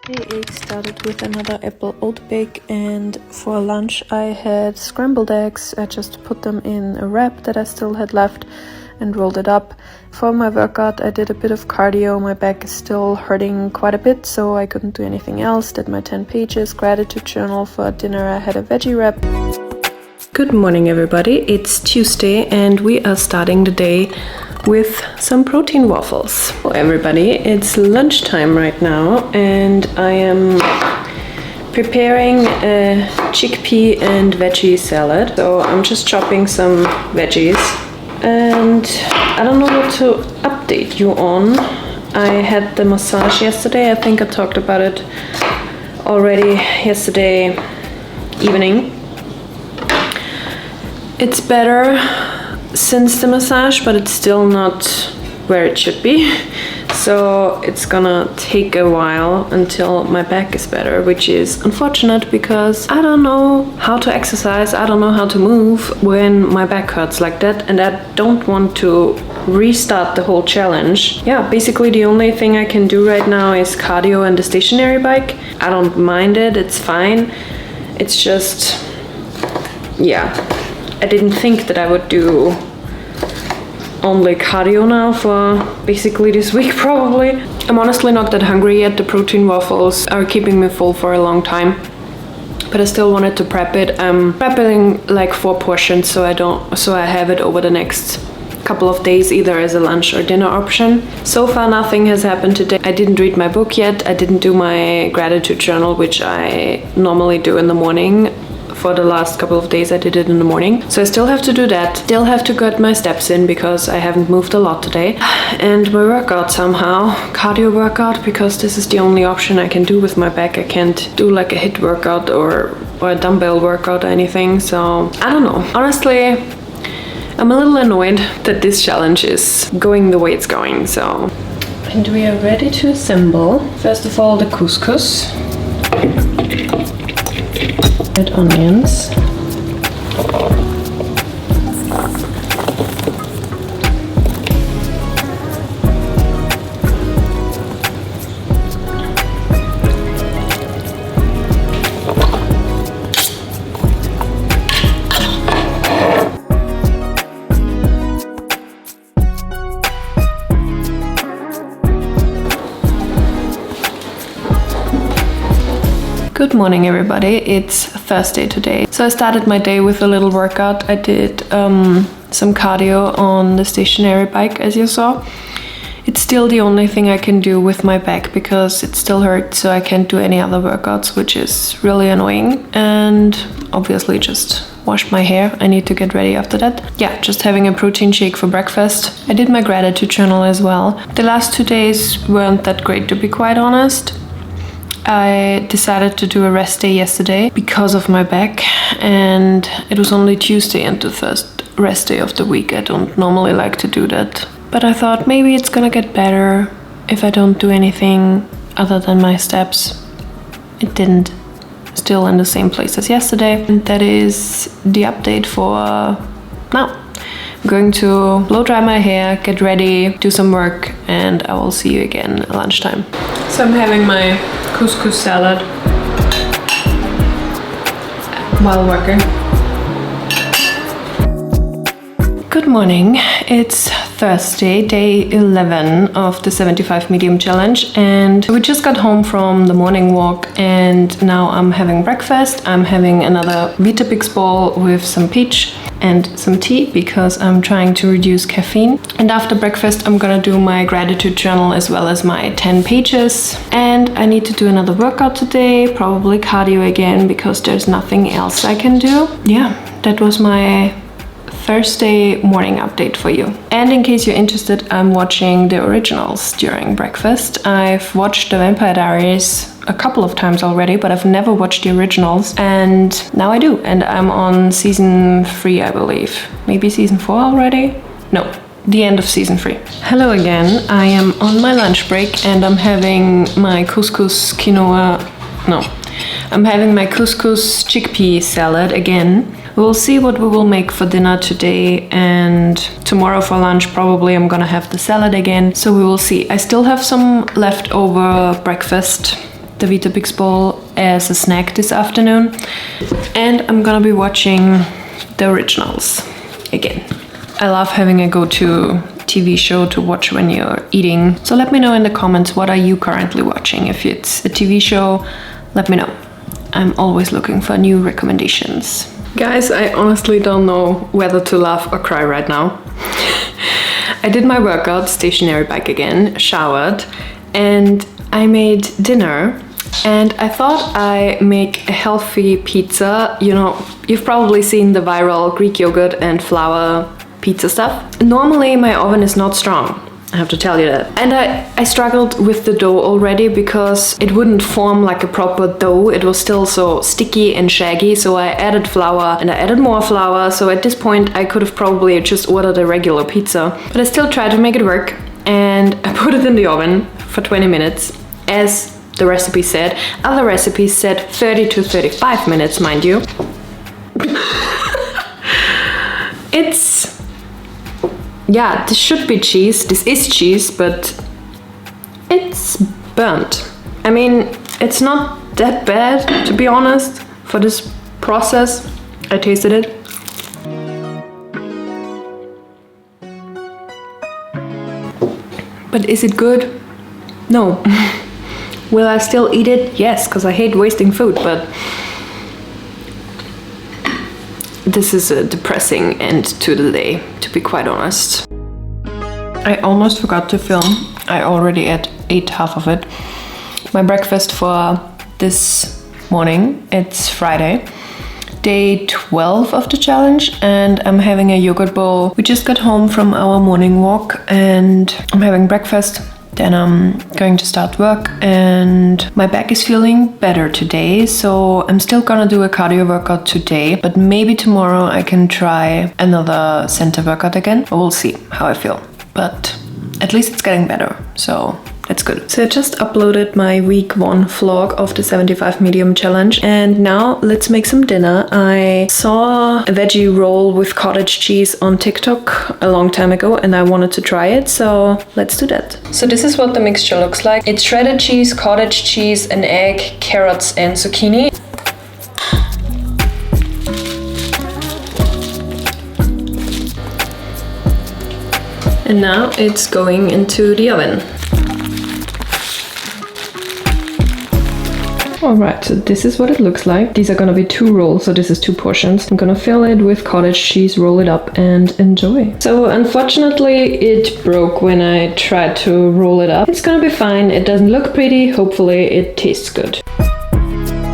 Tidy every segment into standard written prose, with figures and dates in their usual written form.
Day 8 started with another apple oat bake, and for lunch I had scrambled eggs. I just put them in a wrap that I still had left and rolled it up. For my workout I did a bit of cardio. My back is still hurting quite a bit, so I couldn't do anything else. Did my 10 pages, gratitude journal. For dinner I had a veggie wrap. Good morning everybody, it's Tuesday and we are starting the day with some protein waffles. Hello everybody, it's lunchtime right now and I am preparing a chickpea and veggie salad. So I'm just chopping some veggies and I don't know what to update you on. I had the massage yesterday. I think I talked about it already yesterday evening. It's better since the massage, but it's still not where it should be. So it's gonna take a while until my back is better, which is unfortunate because I don't know how to exercise, I don't know how to move when my back hurts like that, and I don't want to restart the whole challenge. Yeah, basically the only thing I can do right now is cardio and the stationary bike. I don't mind it, it's fine. It's just, yeah, I didn't think that I would do only cardio now for basically this week probably. I'm honestly not that hungry yet. The protein waffles are keeping me full for a long time, but I still wanted to prep it. I'm prepping like 4 portions so I have it over the next couple of days either as a lunch or dinner option. So far nothing has happened today. I didn't read my book yet. I didn't do my gratitude journal, which I normally do in the morning. For the last couple of days I did it in the morning, so I still have to do that. Still have to get my steps in because I haven't moved a lot today. And my workout somehow, cardio workout, because this is the only option I can do with my back. I can't do like a HIIT workout or a dumbbell workout or anything, so I don't know. Honestly, I'm a little annoyed that this challenge is going the way it's going, so. And we are ready to assemble. First of all, the couscous. Red onions. Good morning everybody, it's Thursday today. So I started my day with a little workout. I did some cardio on the stationary bike, as you saw. It's still the only thing I can do with my back because it still hurts, so I can't do any other workouts, which is really annoying. And obviously just washed my hair. I need to get ready after that. Yeah, just having a protein shake for breakfast. I did my gratitude journal as well. The last 2 days weren't that great, to be quite honest. I decided to do a rest day yesterday because of my back, and it was only Tuesday and the first rest day of the week. I don't normally like to do that, but I thought maybe it's gonna get better if I don't do anything other than my steps. It didn't. Still in the same place as yesterday. And that is the update for now. I'm going to blow dry my hair, get ready, do some work, and I will see you again at lunchtime. So I'm having my couscous salad while working. Good morning, it's Thursday, day 11 of the 75 medium challenge, and we just got home from the morning walk and now I'm having breakfast. I'm having another Weetabix bowl with some peach and some tea because I'm trying to reduce caffeine. And after breakfast I'm gonna do my gratitude journal as well as my 10 pages. And I need to do another workout today, probably cardio again because there's nothing else I can do. Yeah, that was my Thursday morning update for you. And in case you're interested, I'm watching the originals during breakfast. I've watched The Vampire Diaries a couple of times already, but I've never watched the originals, and now I do. And I'm on season 3, I believe. Maybe season 4 already? No, the end of season 3. Hello again, I am on my lunch break and I'm having my couscous quinoa, no, I'm having my couscous chickpea salad again. We'll see what we will make for dinner today, and tomorrow for lunch probably I'm gonna have the salad again, so we will see. I still have some leftover breakfast the Weetabix bowl as a snack this afternoon. And I'm gonna be watching the originals again. I love having a go-to TV show to watch when you're eating. So let me know in the comments, what are you currently watching? If it's a TV show, let me know. I'm always looking for new recommendations. Guys, I honestly don't know whether to laugh or cry right now. I did my workout, stationary bike again, showered, and I made dinner. And I thought I make a healthy pizza. You know, you've probably seen the viral Greek yogurt and flour pizza stuff. Normally my oven is not strong, I have to tell you that. And I struggled with the dough already because it wouldn't form like a proper dough. It was still so sticky and shaggy, so I added flour and I added more flour. So at this point I could have probably just ordered a regular pizza, but I still tried to make it work, and I put it in the oven for 20 minutes as the recipe said. Other recipes said 30 to 35 minutes, mind you. Yeah, this should be cheese. This is cheese, but it's burnt. I mean, it's not that bad, to be honest, for this process. I tasted it. But is it good? No. Will I still eat it? Yes, because I hate wasting food, but this is a depressing end to the day, to be quite honest. I almost forgot to film. I already ate half of it. My breakfast for this morning, it's Friday, day 12 of the challenge, and I'm having a yogurt bowl. We just got home from our morning walk and I'm having breakfast. Then I'm going to start work, and my back is feeling better today, so I'm still gonna do a cardio workout today, but maybe tomorrow I can try another center workout again. We'll see how I feel, but at least it's getting better, so that's good. So I just uploaded my week 1 vlog of the 75 medium challenge, and now let's make some dinner. I saw a veggie roll with cottage cheese on TikTok a long time ago and I wanted to try it, so let's do that. So this is what the mixture looks like. It's shredded cheese, cottage cheese, an egg, carrots and zucchini. And now it's going into the oven. Alright, so this is what it looks like. These are gonna be 2 rolls, so this is 2 portions. I'm gonna fill it with cottage cheese, roll it up and enjoy. So unfortunately it broke when I tried to roll it up. It's gonna be fine, it doesn't look pretty, hopefully it tastes good.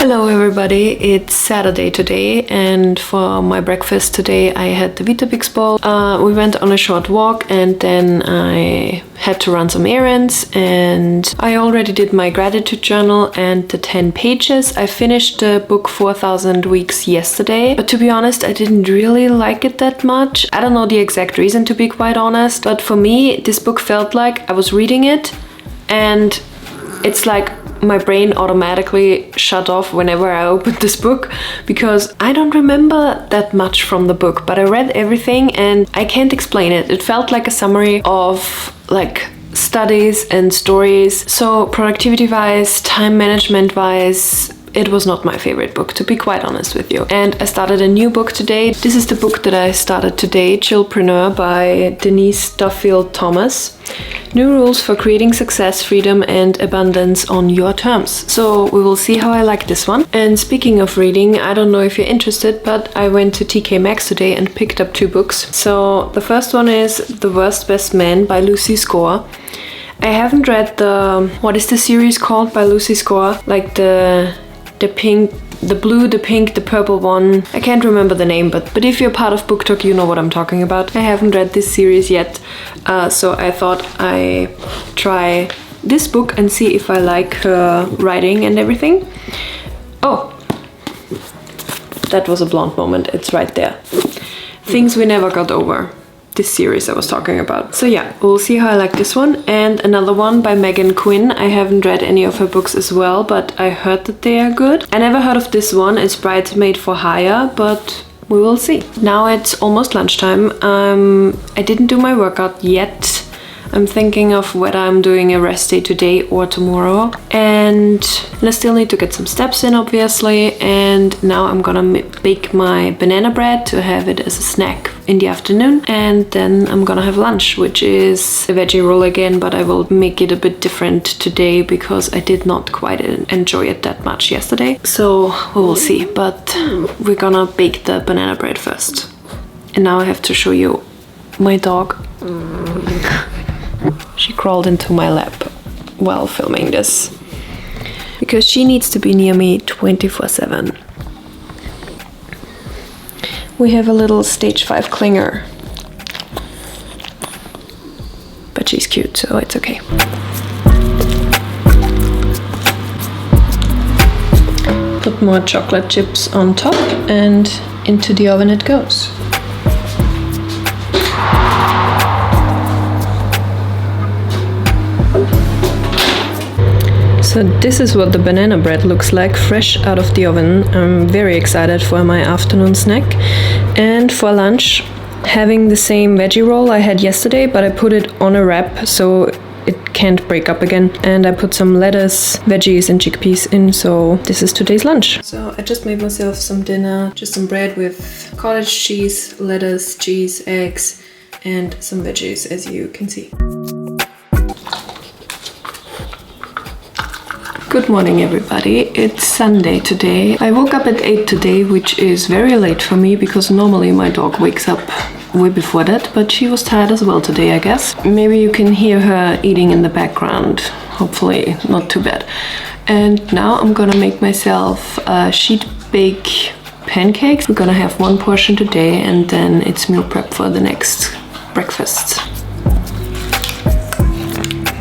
Hello everybody, it's Saturday today, and for my breakfast today I had the Weetabix bowl. We went on a short walk and then I had to run some errands, and I already did my gratitude journal and the 10 pages. I finished the book 4000 Weeks yesterday, but to be honest I didn't really like it that much. I don't know the exact reason, to be quite honest, but for me this book felt like I was reading it and it's like my brain automatically shut off whenever I opened this book, because I don't remember that much from the book, but I read everything and I can't explain it. It felt like a summary of like studies and stories. So productivity wise, time management wise, it was not my favorite book, to be quite honest with you. And I started a new book today. This is the book that I started today, Chillpreneur by Denise Duffield Thomas. New rules for creating success, freedom and abundance on your terms. So we will see how I like this one. And speaking of reading, I don't know if you're interested, but I went to TK Maxx today and picked up 2 books. So the first one is The Worst Best Man by Lucy Score. I haven't read what is the series called by Lucy Score? Like the pink, the blue, the pink, the purple one. I can't remember the name, but if you're part of BookTok, you know what I'm talking about. I haven't read this series yet, so I thought I try this book and see if I like her writing and everything. Oh, that was a blonde moment. It's right there. Things We Never Got Over. This series I was talking about. So yeah, we'll see how I like this one. And another one by Megan Quinn. I haven't read any of her books as well, but I heard that they are good. I never heard of this one. It's Bridesmaid for Hire, but we will see. Now it's almost lunchtime. I didn't do my workout yet. I'm thinking of whether I'm doing a rest day today or tomorrow. And I still need to get some steps in, obviously. And now I'm gonna bake my banana bread to have it as a snack in the afternoon. And then I'm gonna have lunch, which is a veggie roll again, but I will make it a bit different today because I did not quite enjoy it that much yesterday. So we will see, but we're gonna bake the banana bread first. And now I have to show you my dog. She crawled into my lap while filming this because she needs to be near me 24/7. We have a little stage 5 clinger, but she's cute, so it's okay. Put more chocolate chips on top and into the oven it goes. So this is what the banana bread looks like fresh out of the oven. I'm very excited for my afternoon snack. And for lunch, having the same veggie roll I had yesterday, but I put it on a wrap so it can't break up again. And I put some lettuce, veggies and chickpeas in, so this is today's lunch. So I just made myself some dinner, just some bread with cottage cheese, lettuce, cheese, eggs, and some veggies, as you can see. Good morning, everybody. It's Sunday today. I woke up at 8 today, which is very late for me because normally my dog wakes up way before that, but she was tired as well today, I guess. Maybe you can hear her eating in the background. Hopefully not too bad. And now I'm gonna make myself sheet bake pancakes. We're gonna have one portion today and then it's meal prep for the next breakfast.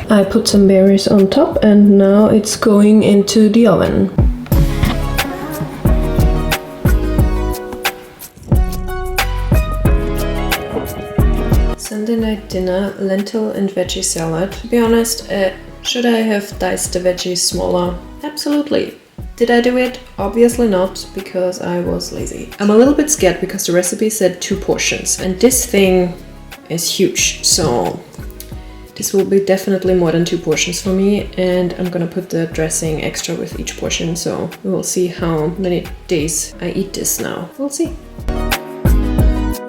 I put some berries on top and now it's going into the oven. Sunday night dinner, lentil and veggie salad. To be honest, should I have diced the veggies smaller? Absolutely. Did I do it? Obviously not, because I was lazy. I'm a little bit scared because the recipe said 2 portions and this thing is huge, so this will be definitely more than 2 portions for me, and I'm gonna put the dressing extra with each portion, so we will see how many days I eat this now. We'll see.